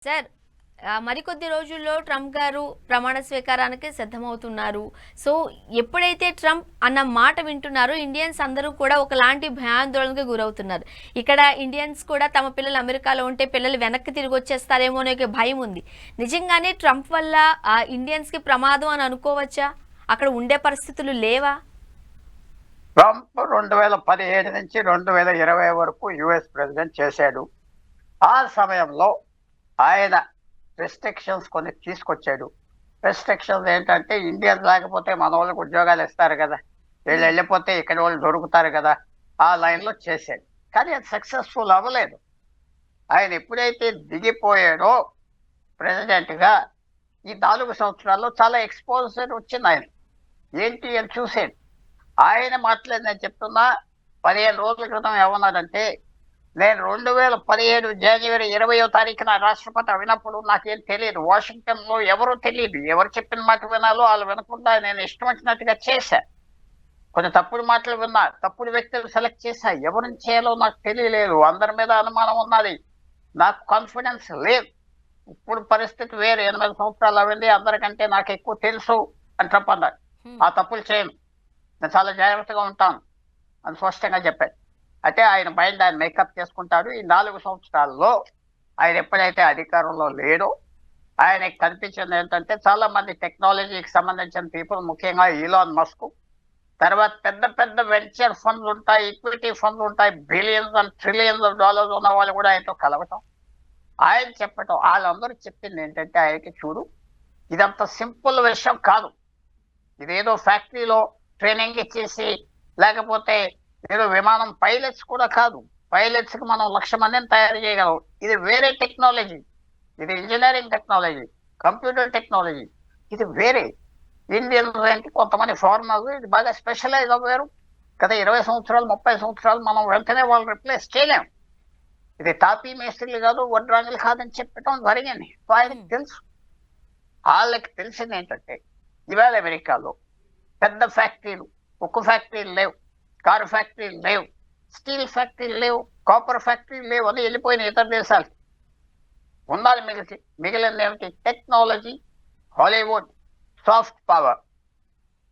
Sir మరికొద్ది రోజుల్లో Trump గారు ప్రమాణ స్వీకారానికి సిద్ధమవుతున్నారు. సో ఎప్పుడైతే ట్రంప్ అన్న మాట వింటున్నారో ఇండియన్స్ అందరూ కూడా ఒకలాంటి భయాందోళనకు గురవుతున్నారు. ఇక్కడ ఇండియన్స్ కూడా తమ పిల్లలు అమెరికాలో ఉంటే పిల్లలు వెనక్కి తిరిగి వచ్చేస్తారేమో అనే భయం ఉంది. నిజంగానే ట్రంప్ వల్ల ఇండియన్స్కి ప్రమాదం అని అనుకోవచ్చా? అక్కడ ఉండే పరిస్థితులు లేవా? ట్రంప్ 2017 నుంచి 2020 వరకు యుఎస్ ప్రెసిడెంట్ చేశాడు. ఆ సమయంలో ఆయన రెస్ట్రిక్షన్స్ కొన్ని తీసుకొచ్చాడు. రెస్ట్రిక్షన్స్ ఏంటంటే ఇండియన్స్ లేకపోతే మన వాళ్ళకి ఉద్యోగాలు ఇస్తారు కదా, వీళ్ళు వెళ్ళిపోతే ఇక్కడ వాళ్ళు దొరుకుతారు కదా, ఆ లైన్లో చేశాడు. కానీ అది సక్సెస్ఫుల్ అవ్వలేదు. ఆయన ఎప్పుడైతే దిగిపోయాడో ప్రెసిడెంట్గా ఈ 4 సంవత్సరాల్లో చాలా ఎక్స్పోజర్ వచ్చింది. ఆయన ఏంటి అని చూసాడు. ఆయన మాట్లాడి నేను చెప్తున్నా, 15 రోజుల క్రితం ఏమన్నాడంటే, నేను 2017 జనవరి 20వ తారీఖున రాష్ట్రపతి అయినప్పుడు నాకేం తెలియదు, వాషింగ్టన్లో ఎవరూ తెలియదు, ఎవరు చెప్పిన మాట వినాలో వాళ్ళు వినకుండా నేను ఇష్టం వచ్చినట్టుగా చేశా, కొన్ని తప్పుడు మాటలు విన్నా, తప్పుడు వ్యక్తులు సెలెక్ట్ చేశా, ఎవరిని చేయాలో నాకు తెలియలేదు, అందరి మీద అనుమానం ఉన్నది, నాకు కాన్ఫిడెన్స్ లేదు. ఇప్పుడు పరిస్థితి వేరు, 8 సంవత్సరాలు అయింది, అందరికంటే నాకు ఎక్కువ తెలుసు అని ట్రంప్ అన్నాడు. ఆ తప్పులు చేయను, నేను చాలా జాగ్రత్తగా ఉంటాను అని స్పష్టంగా చెప్పాడు. అయితే ఆయన మైండ్ ఆయన మేకప్ చేసుకుంటాడు. ఈ 4 సంవత్సరాల్లో ఆయన ఎప్పుడైతే అధికారంలో లేడో ఆయనకి కనిపించింది ఏంటంటే, చాలా మంది టెక్నాలజీకి సంబంధించిన పీపుల్, ముఖ్యంగా ఈలాన్ మస్క్, తర్వాత పెద్ద పెద్ద వెంచర్ ఫండ్స్ ఉంటాయి, ఈక్విటీ ఫండ్స్ ఉంటాయి, billions and trillions of dollars ఉన్న వాళ్ళు కూడా ఆయనతో కలవటం, ఆయన చెప్పటం, వాళ్ళందరూ చెప్పింది ఏంటంటే, ఆయనకి చూడు, ఇదంత సింపుల్ విషయం కాదు, ఇదేదో ఫ్యాక్టరీలో ట్రైనింగ్ ఇచ్చేసి లేకపోతే ఏదో విమానం పైలట్స్ కూడా కాదు, పైలట్స్కి మనం 1,00,000 మందిని తయారు చేయగలం, ఇది వేరే టెక్నాలజీ, ఇది ఇంజనీరింగ్ టెక్నాలజీ, కంప్యూటర్ టెక్నాలజీ, ఇది వేరే. ఇండియన్స్ ఏంటి, కొంతమంది ఫారినర్స్ ఇది బాగా స్పెషలైజ్ అవ్వారు గత 20 సంవత్సరాలు 30 సంవత్సరాలు, మనం వెంటనే వాళ్ళు రిప్లేస్ చేయలేం, ఇది తాపీ మేస్త్రీలు కాదు, వడ్రాంగులు కాదని చెప్పటం జరిగింది. వాళ్ళకి తెలుసు. వాళ్ళకి తెలిసింది ఏంటంటే, ఇవాళ అమెరికాలో పెద్ద ఫ్యాక్టరీలు, ఉక్కు ఫ్యాక్టరీలు లేవు, కారు ఫ్యాక్టరీలు లేవు, స్టీల్ ఫ్యాక్టరీలు లేవు, కాపర్ ఫ్యాక్టరీలు లేవు, అని వెళ్ళిపోయిన ఇతర దేశాలకి. ఉండాలి మిగిలింది ఏమిటి? టెక్నాలజీ, హాలీవుడ్, సాఫ్ట్ పవర్,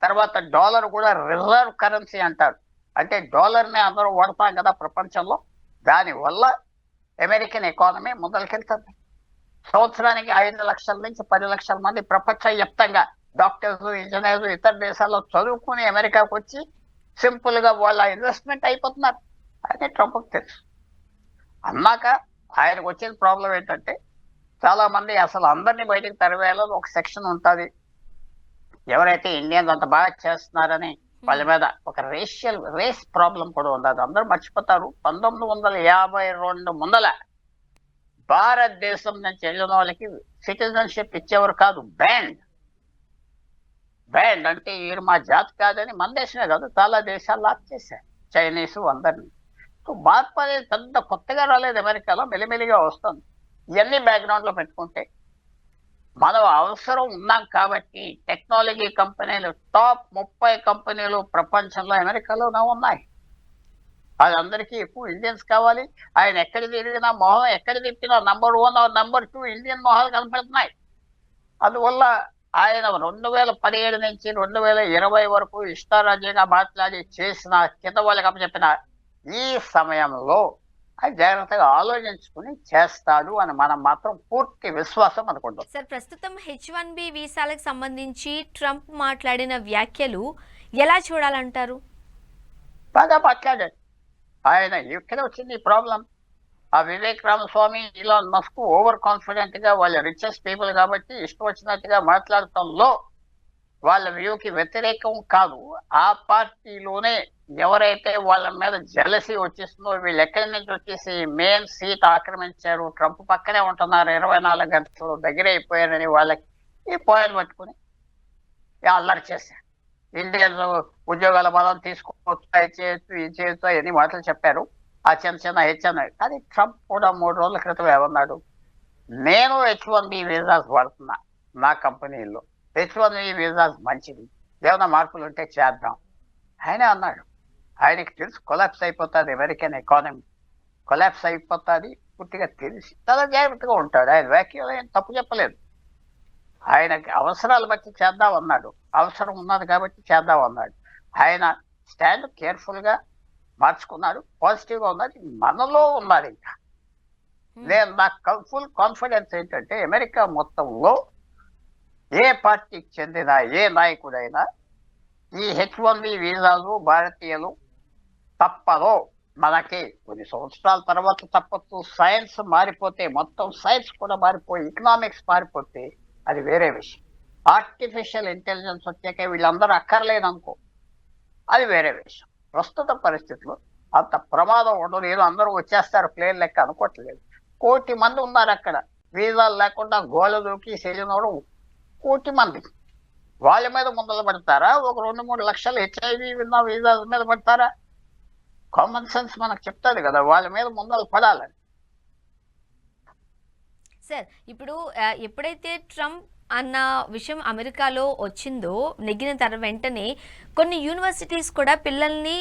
తర్వాత డాలర్ కూడా రిజర్వ్ కరెన్సీ అంటారు. అంటే డాలర్ని అందరూ వాడతాం కదా ప్రపంచంలో, దానివల్ల అమెరికన్ ఎకానమీ ముందరికెళ్తుంది. సంవత్సరానికి 5 లక్షల నుంచి 10 లక్షల మంది ప్రపంచవ్యాప్తంగా డాక్టర్స్, ఇంజనీర్స్ ఇతర దేశాల్లో చదువుకుని అమెరికాకు వచ్చి సింపుల్గా వాళ్ళ ఇన్వెస్ట్మెంట్ అయిపోతున్నారు. అయితే ట్రంప్కి తెలుసు. అన్నాక ఆయనకు వచ్చిన ప్రాబ్లం ఏంటంటే, చాలా మంది అసలు అందరినీ బయటకు తరివేయాలని ఒక సెక్షన్ ఉంటుంది, ఎవరైతే ఇండియన్స్ అంత బాగా చేస్తున్నారని వాళ్ళ మీద ఒక రేస్ ప్రాబ్లం కూడా ఉంది. అది అందరూ మర్చిపోతారు. 1952 ముందల భారతదేశం నుంచి వెళ్ళిన వాళ్ళకి సిటిజన్షిప్ ఇచ్చేవారు కాదు, బ్యాండ్ అంటే వీరు మా జాతి కాదని మన దేశమే కాదు చాలా దేశాలు లాక్ చేశారు, చైనీసు అందరినీ. సో మార్పు అనేది పెద్ద కొత్తగా రాలేదు, అమెరికాలో మెల్లిమెల్లిగా వస్తుంది. ఇవన్నీ బ్యాక్గ్రౌండ్లో పెట్టుకుంటే, మనం అవసరం ఉన్నాం కాబట్టి టెక్నాలజీ కంపెనీలు, టాప్ 30 కంపెనీలు ప్రపంచంలో అమెరికాలోనే ఉన్నాయి. వాళ్ళందరికీ ఎక్కువ ఇండియన్స్ కావాలి. ఆయన ఎక్కడ తిరిగినా మొహం, ఎక్కడ తిప్పినా నంబర్ 1 నంబర్ 2 ఇండియన్ మొహాలు కనపడుతున్నాయి. అందువల్ల ఆయన 2017 నుంచి 2020 వరకు ఇష్టారాజ్యంగా మాట్లాడి చేసిన, కింద వాళ్ళకి అప్పచెప్పిన ఈ సమయంలో ఆయన జాగ్రత్తగా ఆలోచించుకుని చేస్తాడు అని మనం మాత్రం పూర్తి విశ్వాసం అనుకుంటాం. సార్, ప్రస్తుతం H1B వీసాలకు సంబంధించి ట్రంప్ మాట్లాడిన వ్యాఖ్యలు ఎలా చూడాలంటారు? బాగా మాట్లాడాడు ఆయన. ఇక్కడ వచ్చింది ప్రాబ్లం, ఆ Vivek Ramaswamy, Elon Musk over confident గా, వాళ్ళ రిచెస్ట్ పీపుల్ కాబట్టి ఇష్టం వచ్చినట్టుగా మాట్లాడటంలో వాళ్ళ వ్యూకి వ్యతిరేకం కాదు, ఆ పార్టీలోనే ఎవరైతే వాళ్ళ మీద జలసీ వచ్చేస్తుందో, వీళ్ళు ఎక్కడి నుంచి వచ్చేసి మెయిన్ సీట్ ఆక్రమించారు, ట్రంప్ పక్కనే ఉంటున్నారు, 24 గంటలు దగ్గర అయిపోయారని వాళ్ళకి ఈ పాయింట్ పట్టుకుని అల్లరి చేశారు. ఇండియన్స్ ఉద్యోగాల బలం తీసుకోవచ్చు, అది చేయొచ్చు, ఇది చేయొచ్చు, ఎన్ని మాటలు చెప్పారు, ఆ చిన్న హెచ్చన్నాడు. కానీ ట్రంప్ కూడా 3 రోజుల క్రితం ఏమన్నాడు, నేను H1B వీసాస్ వాడుతున్నా నా కంపెనీలో, H1B వీసాస్ మంచిది, ఏమైనా మార్పులు ఉంటే చేద్దాం ఆయన అన్నాడు. ఆయనకి తెలుసు కొలాప్స్ అయిపోతుంది అమెరికన్ ఎకానమీ, కొలాప్స్ అయిపోతుంది పూర్తిగా తెలిసి చాలా జాగ్రత్తగా ఉంటాడు. ఆయన వ్యాఖ్యలు ఆయన తప్పు చెప్పలేదు. ఆయనకి అవసరాలు బట్టి చేద్దాం అన్నాడు. అవసరం ఉన్నది కాబట్టి చేద్దాం అన్నాడు. ఆయన స్టాండ్ కేర్ఫుల్గా మార్చుకున్నాడు. పాజిటివ్గా ఉన్నది మనలో ఉన్నది. ఇంకా నేను నాకు ఫుల్ కాన్ఫిడెన్స్ ఏంటంటే అమెరికా మొత్తంలో ఏ పార్టీకి చెందిన ఏ నాయకుడైనా ఈ H1B వీసాలు భారతీయులు తప్పదో. మనకి కొన్ని సంవత్సరాల తర్వాత తప్పదు. సైన్స్ మారిపోతే, మొత్తం సైన్స్ కూడా మారిపోయి ఎకనామిక్స్ మారిపోతే అది వేరే విషయం. ఆర్టిఫిషియల్ ఇంటెలిజెన్స్ వచ్చాక వీళ్ళందరూ అక్కర్లేదు అనుకో, అది వేరే విషయం. ప్రస్తుత పరిస్థితుల్లో అంత ప్రమాదం ఉండదు. ఏదో అందరూ వచ్చేస్తారు ప్లేన్ లెక్క అనుకోవట్లేదు. 1 కోటి మంది ఉన్నారు అక్కడ. వీసాలు లేకుండా గోళ దూకి సెలినోడు 1 కోటి మంది. వాళ్ళ మీద ముందలు పడతారా? ఒక 2-3 లక్షలు HIV ఉన్న వీసాల మీద పడతారా? కామన్ సెన్స్ మనకు చెప్తాది కదా వాళ్ళ మీద ముందలు పడాలని. సార్ ఇప్పుడు ఎప్పుడైతే ట్రంప్ అన్న విషయం అమెరికాలో వచ్చిందో నెగ్గిన వెంటనే కొన్ని యూనివర్సిటీస్ కూడా పిల్లల్ని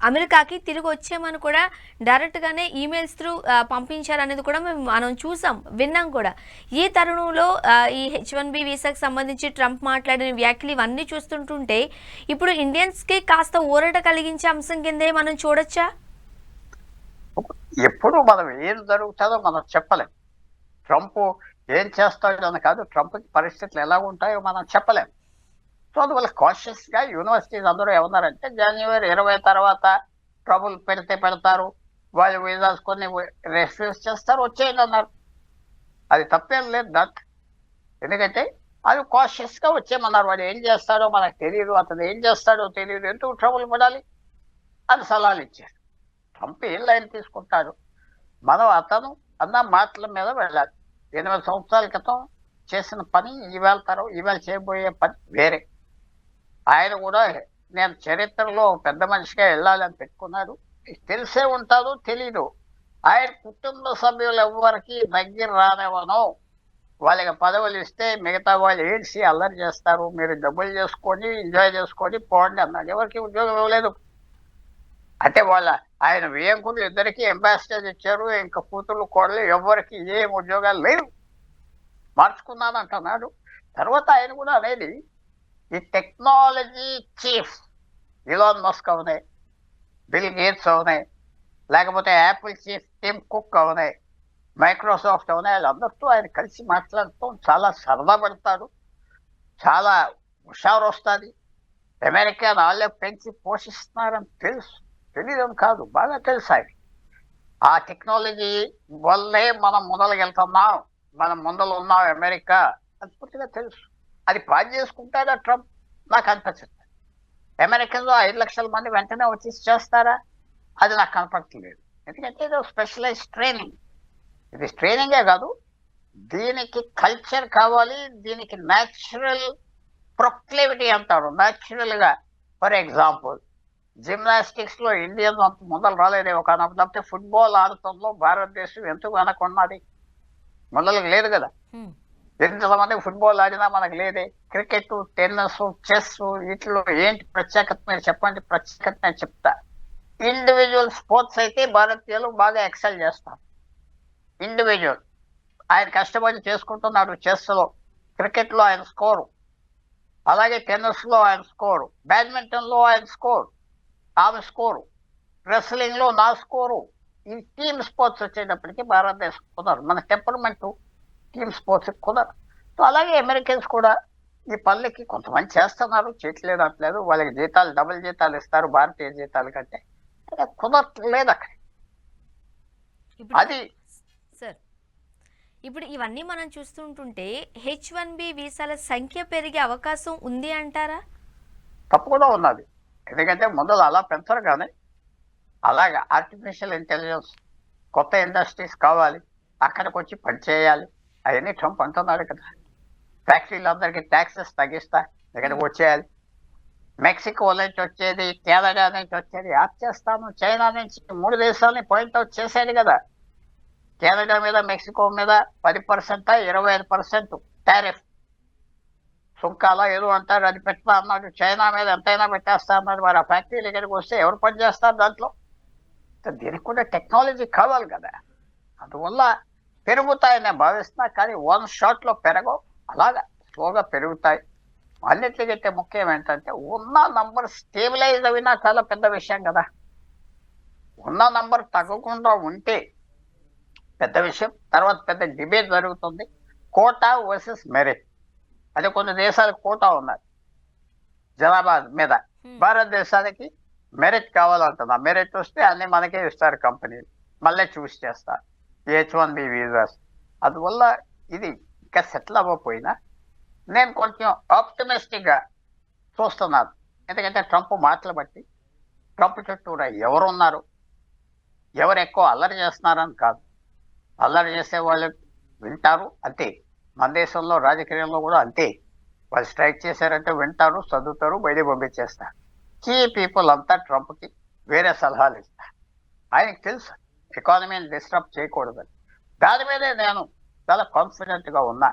అమెరికాకి తిరిగి వచ్చేమని కూడా డైరెక్ట్గానే ఈమెయిల్స్ త్రూ పంపించారనేది కూడా మనం చూసాం, విన్నాం కూడా. ఈ తరుణంలో ఈ H1B వీసాకి సంబంధించి ట్రంప్ మాట్లాడిన వ్యాఖ్యలు ఇవన్నీ చూస్తుంటుంటే ఇప్పుడు ఇండియన్స్కి కాస్త ఊరట కలిగించే అంశం కిందే మనం చూడొచ్చా? ఎప్పుడు మనం ఏం జరుగుతుందో మనం చెప్పలేం. ట్రంప్ ఏం చేస్తాడో అని కాదు, ట్రంప్కి పరిస్థితులు ఎలా ఉంటాయో మనం చెప్పలేం. సో అందువల్ల కాషియస్గా యూనివర్సిటీస్ అందరూ ఏమన్నారంటే జనవరి 20 తర్వాత ట్రబుల్ పెడితే పెడతారు, వాళ్ళు వీసాస్ కొన్ని రిఫ్యూజ్ చేస్తారు, వచ్చేయండి అన్నారు. అది తప్పేం లేదు దట్. ఎందుకంటే అది కాషియస్గా వచ్చేయమన్నారు. వాడు ఏం చేస్తాడో మనకు తెలియదు, అతను ఏం చేస్తాడో తెలియదు, ఎందుకు ట్రబుల్ పడాలి అని సలహాలు ఇచ్చారు. ట్రంప్ ఏం లైన్ తీసుకుంటాడు? మనం అతను అన్న మాటల మీద వెళ్ళాలి. 8 సంవత్సరాల క్రితం చేసిన పని ఇవాళ చేయబోయే పని వేరే. ఆయన కూడా నేను చరిత్రలో పెద్ద మనిషిగా వెళ్ళాలని పెట్టుకున్నాడు. తెలిసే ఉంటాదో తెలీదు. ఆయన కుటుంబ సభ్యులు ఎవరికి దగ్గర రానివ్వను, వాళ్ళకి పదవులు ఇస్తే మిగతా వాళ్ళు ఏడ్చి అల్లరి చేస్తారు, మీరు డబ్బులు చేసుకొని ఎంజాయ్ చేసుకొని పోండి అన్నాడు. ఎవరికి ఉద్యోగం ఇవ్వలేదు. అంటే ఆయన వియంకులు ఇద్దరికి అంబాసిడర్ ఇచ్చారు. ఇంకా కూతుళ్ళు కోడలు ఎవరికి ఏం ఉద్యోగాలు లేవు, మార్చుకున్నాను అంటున్నాడు. తర్వాత ఆయన కూడా అనేది ఈ టెక్నాలజీ చీఫ్ ఇలాన్ మస్క్ అవునాయి, బిల్ గేట్స్ అవునాయి, లేకపోతే యాపిల్ చీఫ్ టిమ్ కుక్ అవునాయి, మైక్రోసాఫ్ట్ అవునాయి, వాళ్ళందరితో ఆయన కలిసి మాట్లాడటం చాలా సరదా పడతాడు, చాలా హుషారు వస్తుంది. అమెరికా వాళ్ళే పెంచి పోషిస్తున్నారని తెలుసు, తెలియదని కాదు, బాగా తెలుసు ఆయన. ఆ టెక్నాలజీ వల్లే మనం ముందరకెళ్తున్నాం, మనం ముందర ఉన్నాం అమెరికా అది పూర్తిగా తెలుసు. అది పాస్ చేసుకుంటాడా ట్రంప్? నాకు అనిపించదు. అమెరికన్లో 5 లక్షల మంది వెంటనే వచ్చి చేస్తారా? అది నాకు కనపడట్లేదు. ఎందుకంటే ఇది స్పెషలైజ్ ట్రైనింగ్. ఇది ట్రైనింగే కాదు, దీనికి కల్చర్ కావాలి, దీనికి న్యాచురల్ ప్రొక్లేవిటీ అంటారు. న్యాచురల్గా ఫర్ ఎగ్జాంపుల్ జిమ్నాస్టిక్స్లో ఇండియన్ అంత ముందలు రాలేదే ఒక లేకపోతే ఫుట్బాల్ ఆడటంలో భారతదేశం ఎందుకు వెనకున్నది? మొదలకు లేదు కదా. ఎంతమంది ఫుట్బాల్ ఆడినా మనకు లేదే. క్రికెట్, టెన్నిస్, చెస్ వీటిలో ఏంటి ప్రత్యేకత మీరు చెప్పండి. ప్రత్యేకత నేను చెప్తా. ఇండివిజువల్ స్పోర్ట్స్ అయితే భారతీయులు బాగా ఎక్సెల్ చేస్తారు. ఇండివిజువల్ ఆయన కష్టపడి చేసుకుంటున్నాడు. చెస్లో, క్రికెట్లో ఆయన స్కోరు, అలాగే టెన్నిస్లో ఆయన స్కోరు, బ్యాడ్మింటన్లో ఆయన స్కోరు, ఆమె స్కోరు, రెస్లింగ్లో నా స్కోరు. ఈ టీమ్ స్పోర్ట్స్ వచ్చేటప్పటికి భారతదేశం కుదరదు. మన టెంపర్మెంట్ టీమ్ స్పోర్ట్స్ కుదరదు. సో అలాగే అమెరికన్స్ కూడా ఈ పనులకి కొంతమంది చేస్తున్నారు, చేయట్లేదు అంటలేదు. వాళ్ళకి జీతాలు డబుల్ జీతాలు ఇస్తారు భారతీయ జీతాల కంటే. కుదరట్లేదు అక్కడ. అది సార్ ఇప్పుడు ఇవన్నీ మనం చూస్తుంటుంటే H1B వీసాల సంఖ్య పెరిగే అవకాశం ఉంది అంటారా? తప్పకుండా ఉన్నది. ఎందుకంటే ముందు అలా పెంచరు, కానీ అలాగే ఆర్టిఫిషియల్ ఇంటెలిజెన్స్, కొత్త ఇండస్ట్రీస్ కావాలి, అక్కడికి వచ్చి పనిచేయాలి. అవన్నీ ట్రంప్ అంటున్నాడు కదా. ఫ్యాక్టరీలందరికీ ట్యాక్సెస్ తగ్గిస్తా, ఇక్కడికి వచ్చేయాలి. మెక్సికో నుంచి వచ్చేది, కెనడా నుంచి వచ్చేది ఆప్ చేస్తాను. చైనా నుంచి 3 దేశాలని పాయింట్అవుట్ చేశాడు కదా. కెనడా మీద, మెక్సికో మీద 10%, 25% టారిఫ్ సుంకాల ఏదో అంటారు, అది పెట్టా అన్నాడు. చైనా మీద ఎంతైనా పెట్టేస్తా అన్నాడు. మరి ఆ ఫ్యాక్టరీలు ఇక్కడికి వస్తే ఎవరు పని చేస్తారు? దాంట్లో దీనికి కూడా టెక్నాలజీ కావాలి కదా, అందువల్ల పెరుగుతాయని భావిస్తున్నా. కానీ వన్ షాట్లో పెరగవు, అలాగా స్లోగా పెరుగుతాయి. అన్నిటికంటే ముఖ్యం ఏంటంటే ఉన్న నంబర్ స్టేబిలైజ్ అయినా చాలా పెద్ద విషయం కదా. ఉన్న నంబర్ తగ్గకుండా ఉంటే పెద్ద విషయం. తర్వాత పెద్ద డిబేట్ జరుగుతుంది, కోటా వర్సెస్ మెరిట్. అదే కొన్ని దేశాలకు కోటా ఉన్నది జనాభా మీద, భారతదేశానికి మెరిట్ కావాలంటున్నా. మెరిట్ వస్తే అన్ని మనకే ఇస్తారు కంపెనీలు, మళ్ళీ చూస్ చేస్తారు H1B వీసాస్. అందువల్ల ఇది ఇంకా సెటిల్ అవ్వకపోయినా నేను కొంచెం ఆప్టిమిస్టిక్గా చూస్తున్నాను. ఎందుకంటే ట్రంప్ మాటలు బట్టి ట్రంప్ చుట్టూరా ఎవరున్నారు, ఎవరు ఎక్కువ అల్లరి చేస్తున్నారని కాదు, అల్లరి చేసే వాళ్ళు వింటారు అంతే. మన దేశంలో రాజకీయంలో కూడా అంతే, వాళ్ళు స్ట్రైక్ చేశారంటే వింటారు, చదువుతారు, బయట పంపించేస్తారు. కీ పీపుల్ అంతా ట్రంప్కి వేరే సలహాలు ఇస్తారు. ఆయనకు తెలుసు ఎకానమీని డిస్టర్బ్ చేయకూడదని. దాని మీదే నేను చాలా కాన్ఫిడెంట్గా ఉన్నా.